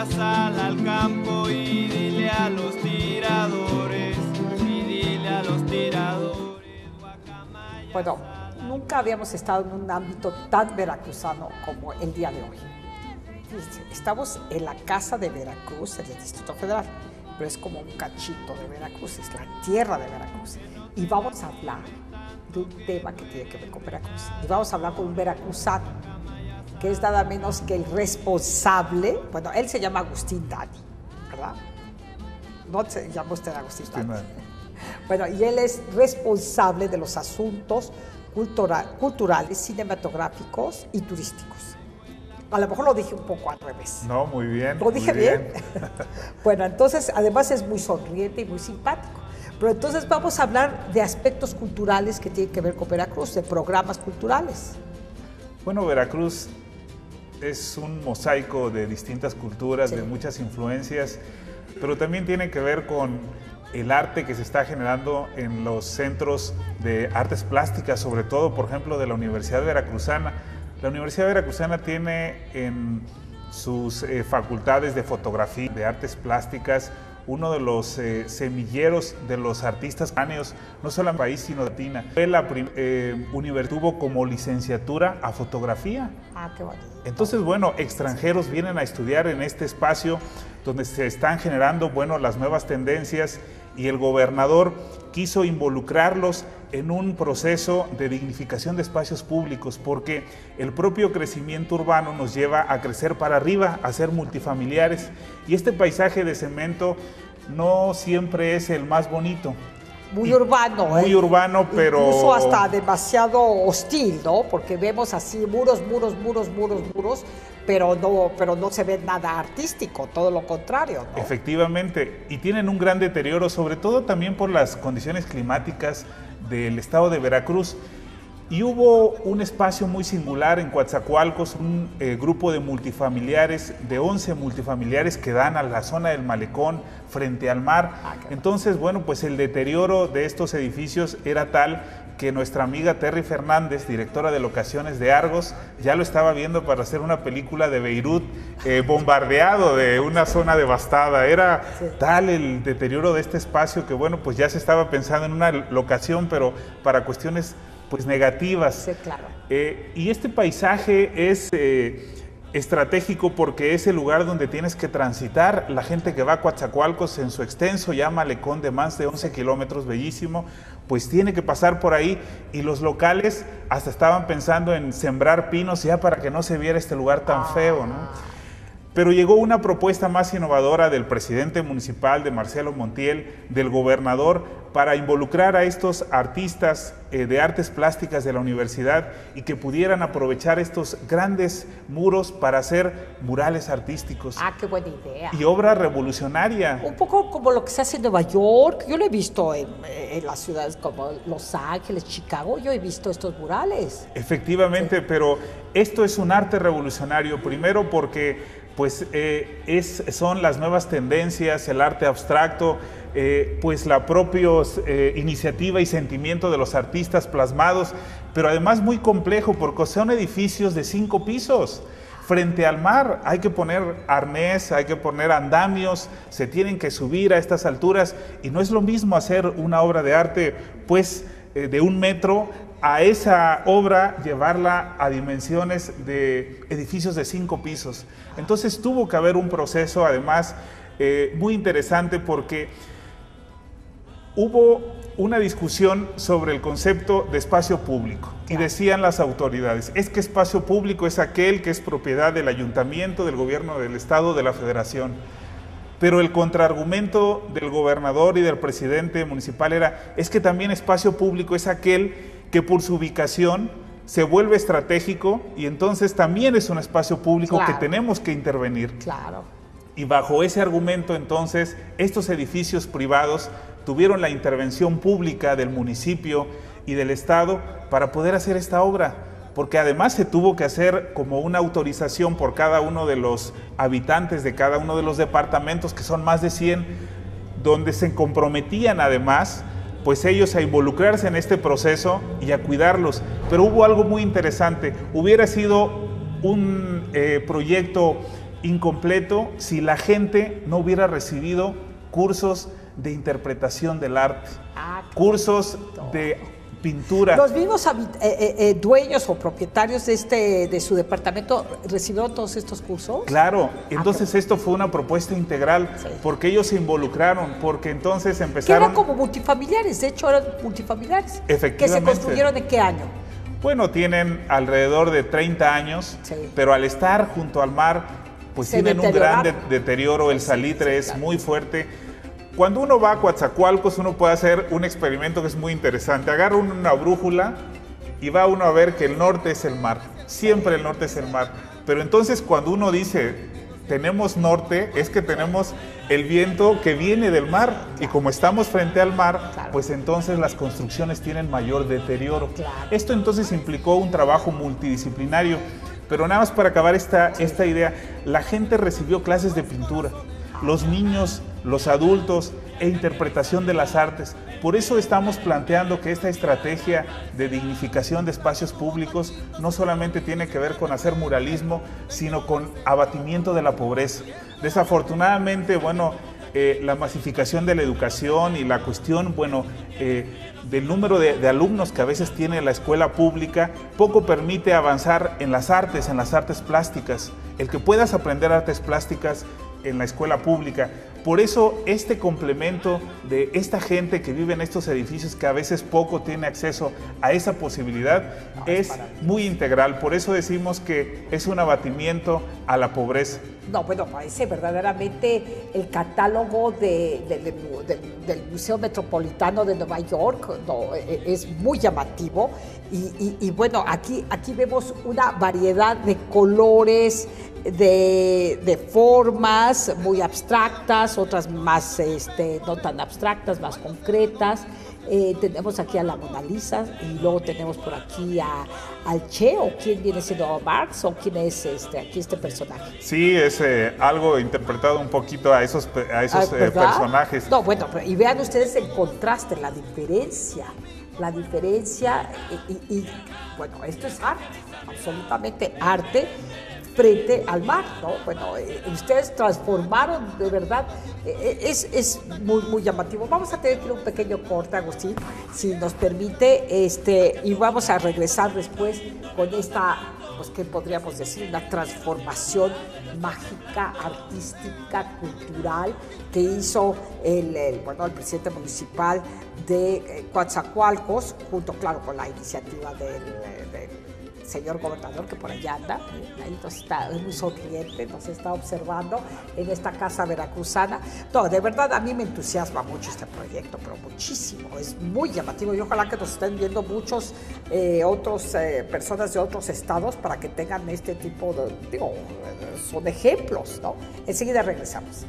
sal al campo y dile a los tiradores, guacamaya. Bueno, nunca habíamos estado en un ámbito tan veracruzano como el día de hoy. Estamos en la Casa de Veracruz, en el Distrito Federal, pero es como un cachito de Veracruz, es la tierra de Veracruz. Y vamos a hablar de un tema que tiene que ver con Veracruz. Y vamos a hablar con un veracruzano, que es nada menos que el responsable, bueno, él se llama Agustín Dani, ¿verdad? ¿No se llama usted Agustín Dani? Bueno, y él es responsable de los asuntos culturales, cinematográficos y turísticos. A lo mejor lo dije un poco al revés. No, muy bien. ¿Lo dije bien? Bueno, entonces, además es muy sonriente y muy simpático. Pero entonces vamos a hablar de aspectos culturales que tienen que ver con Veracruz, de programas culturales. Bueno, Veracruz es un mosaico de distintas culturas, sí, de muchas influencias, pero también tiene que ver con el arte que se está generando en los centros de artes plásticas, sobre todo, por ejemplo, de la Universidad Veracruzana. La Universidad Veracruzana tiene en sus facultades de fotografía, de artes plásticas, uno de los semilleros de los artistas áneos, no solo en el país, sino de Latina. La universidad tuvo como licenciatura a fotografía. Ah, qué bonito. Entonces, bueno, extranjeros vienen a estudiar en este espacio donde se están generando, bueno, las nuevas tendencias, y el gobernador quiso involucrarlos en un proceso de dignificación de espacios públicos, porque el propio crecimiento urbano nos lleva a crecer para arriba, a ser multifamiliares, y este paisaje de cemento no siempre es el más bonito. Muy urbano, muy urbano, pero incluso hasta demasiado hostil, ¿no? Porque vemos así muros, pero no se ve nada artístico, todo lo contrario, ¿no? Efectivamente, y tienen un gran deterioro, sobre todo también por las condiciones climáticas del estado de Veracruz. Y hubo un espacio muy singular en Coatzacoalcos, un grupo de multifamiliares, de 11 multifamiliares que dan a la zona del malecón frente al mar. Entonces, bueno, pues el deterioro de estos edificios era tal que nuestra amiga Terry Fernández, directora de locaciones de Argos, ya lo estaba viendo para hacer una película de Beirut, bombardeado de una zona devastada. Era tal el deterioro de este espacio que, bueno, pues ya se estaba pensando en una locación, pero para cuestiones pues negativas. Sí, claro. Y este paisaje es estratégico porque es el lugar donde tienes que transitar. La gente que va a Coatzacoalcos en su extenso ya malecón de más de 11 kilómetros, bellísimo, pues tiene que pasar por ahí, y los locales hasta estaban pensando en sembrar pinos ya para que no se viera este lugar tan feo, ¿no? Pero llegó una propuesta más innovadora del presidente municipal, de Marcelo Montiel, del gobernador, para involucrar a estos artistas de artes plásticas de la universidad y que pudieran aprovechar estos grandes muros para hacer murales artísticos. Ah, qué buena idea. Y obra revolucionaria. Un poco como lo que se hace en Nueva York. Yo lo he visto en las ciudades como Los Ángeles, Chicago. Yo he visto estos murales. Efectivamente, sí, pero esto es un arte revolucionario, primero porque pues son las nuevas tendencias, el arte abstracto, pues la propia iniciativa y sentimiento de los artistas plasmados, pero además muy complejo porque son edificios de 5 pisos. Frente al mar hay que poner arnés, hay que poner andamios, se tienen que subir a estas alturas, y no es lo mismo hacer una obra de arte pues de 1 metro a esa obra llevarla a dimensiones de edificios de 5 pisos. Entonces tuvo que haber un proceso además muy interesante porque hubo una discusión sobre el concepto de espacio público y decían las autoridades, es que espacio público es aquel que es propiedad del ayuntamiento, del gobierno del estado, de la federación. Pero el contraargumento del gobernador y del presidente municipal era, es que también espacio público es aquel que por su ubicación se vuelve estratégico y entonces también es un espacio público que tenemos que intervenir. Claro. Y bajo ese argumento entonces estos edificios privados tuvieron la intervención pública del municipio y del estado para poder hacer esta obra, porque además se tuvo que hacer como una autorización por cada uno de los habitantes de cada uno de los departamentos, que son más de 100, donde se comprometían además pues ellos a involucrarse en este proceso y a cuidarlos. Pero hubo algo muy interesante, hubiera sido un proyecto incompleto si la gente no hubiera recibido cursos de interpretación del arte, cursos de pintura. Los mismos dueños o propietarios de su departamento recibieron todos estos cursos. Claro, entonces esto fue una propuesta integral, porque ellos se involucraron, porque entonces empezaron... Que eran como multifamiliares, de hecho eran multifamiliares. Efectivamente. ¿Que se construyeron en qué año? Bueno, tienen alrededor de 30 años, pero al estar junto al mar, pues tienen un gran deterioro, el salitre es muy fuerte. Cuando uno va a Coatzacoalcos, uno puede hacer un experimento que es muy interesante. Agarra uno una brújula y va uno a ver que el norte es el mar. Siempre el norte es el mar. Pero entonces cuando uno dice, tenemos norte, es que tenemos el viento que viene del mar. Y como estamos frente al mar, pues entonces las construcciones tienen mayor deterioro. Esto entonces implicó un trabajo multidisciplinario. Pero nada más para acabar esta idea, la gente recibió clases de pintura. Los niños, los adultos e interpretación de las artes. Por eso estamos planteando que esta estrategia de dignificación de espacios públicos no solamente tiene que ver con hacer muralismo, sino con abatimiento de la pobreza. Desafortunadamente, bueno, la masificación de la educación y la cuestión, bueno, del número de alumnos que a veces tiene la escuela pública, poco permite avanzar en las artes plásticas. El que puedas aprender artes plásticas en la escuela pública. Por eso este complemento de esta gente que vive en estos edificios que a veces poco tiene acceso a esa posibilidad es muy integral. Por eso decimos que es un abatimiento a la pobreza. No, bueno, parece verdaderamente el catálogo del Museo Metropolitano de Nueva York, no, es muy llamativo y bueno, aquí vemos una variedad de colores, de formas muy abstractas, otras más no tan abstractas, más concretas. Tenemos aquí a la Mona Lisa y luego tenemos por aquí al Che, o quién viene siendo Marx, o quién es aquí este personaje. Sí, es algo interpretado un poquito a esos personajes. No, bueno, y vean ustedes el contraste, la diferencia y bueno, esto es arte, absolutamente arte frente al mar, ¿no? Bueno, ustedes transformaron de verdad, es muy, muy llamativo. Vamos a tener que ir a un pequeño corte, Agustín, si nos permite, y vamos a regresar después con esta, pues, ¿qué podríamos decir? Una transformación mágica, artística, cultural, que hizo el presidente municipal de Coatzacoalcos, junto, claro, con la iniciativa del señor gobernador, que por allá anda, ahí es muy sonriente, nos está observando en esta casa veracruzana. No, de verdad a mí me entusiasma mucho este proyecto, pero muchísimo, es muy llamativo y ojalá que nos estén viendo muchos otros personas de otros estados para que tengan este tipo de, son ejemplos, ¿no? Enseguida regresamos.